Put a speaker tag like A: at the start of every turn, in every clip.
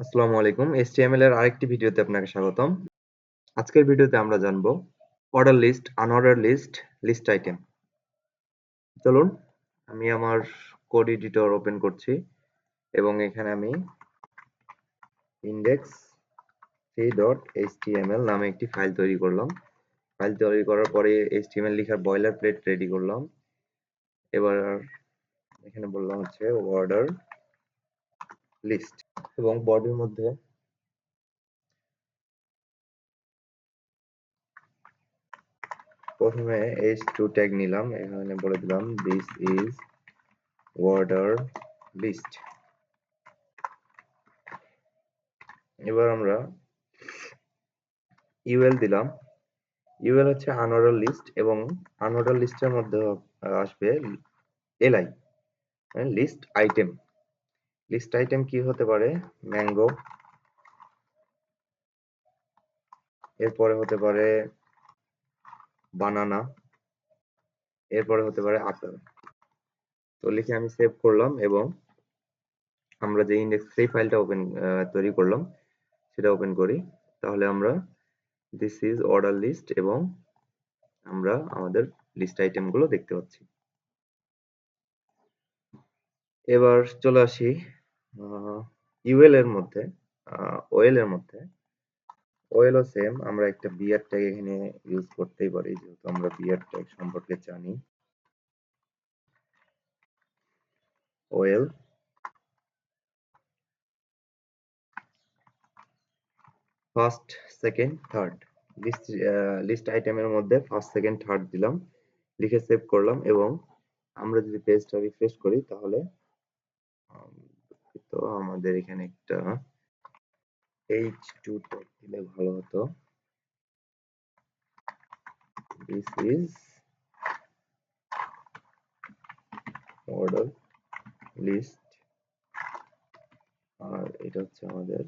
A: আসসালামু আলাইকুম। HTML এর আরেকটি ভিডিওতে আপনাকে স্বাগতম। আজকের ভিডিওতে আমরা জানব order list, unordered list, list item. চলুন আমি আমার কোড এডিটর ওপেন করছি এবং এখানে আমি index3.html নামে একটি ফাইল তৈরি করলাম। ফাইল তৈরি করার পরে HTML লেখার বয়লার প্লেট রেডি করলাম। এবার এখানে বললাম হচ্ছে অর্ডার লিস্ট এবং বডির মধ্যে প্রথমে h2 ট্যাগ নিলাম। এখানে বলে দিলাম দিস ইজ অর্ডার লিস্ট। এবার আমরা ইউএল দিলাম। ইউএল হচ্ছে আনঅর্ডার লিস্ট এবং আনঅর্ডার লিস্টের মধ্যে আসবে LI list item. List item কি হতে পারে? ম্যাঙ্গো, এরপরে হতে পারে বানানা, এরপরে হতে পারে আপেল। তো লিখে আমি সেভ করলাম এবং আমরা যে ইন্ডেক্স সেই ফাইলটা তৈরি করলাম সেটা ওপেন করি। তাহলে আমরা দিস ইজ অর্ডার লিস্ট এবং আমরা আমাদের লিস্ট আইটেম গুলো দেখতে পাচ্ছি। এবার চলে আসি ইউএল এর মধ্যে। ওএল এর মধ্যে ওএলও সেম, আমরা একটা বিআর ট্যাগ এখানে ইউজ করতেই পারি যেহেতু আমরা বিআর ট্যাগ সম্পর্কে জানি। OL first, second, third list আইটেমের মধ্যে ফার্স্ট, সেকেন্ড, থার্ড দিলাম, লিখে সেভ করলাম এবং আমরা যদি পেজটা রিফ্রেশ করি তাহলে তো আমাদের এখানে একটা h2 ট্যাগ দিলে ভালো হতো। দিস ইজ অর্ডার লিস্ট আর এটা হচ্ছে আমাদের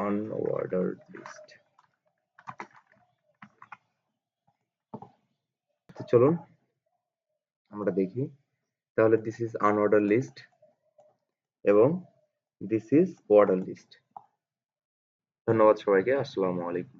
A: আনঅর্ডার্ড লিস্ট। চলুন আমরা দেখি। তাহলে দিস ইজ আনঅর্ডার লিস্ট এবং দিস ইজ অর্ডার লিস্ট। ধন্যবাদ সবাইকে। আসসালামু আলাইকুম।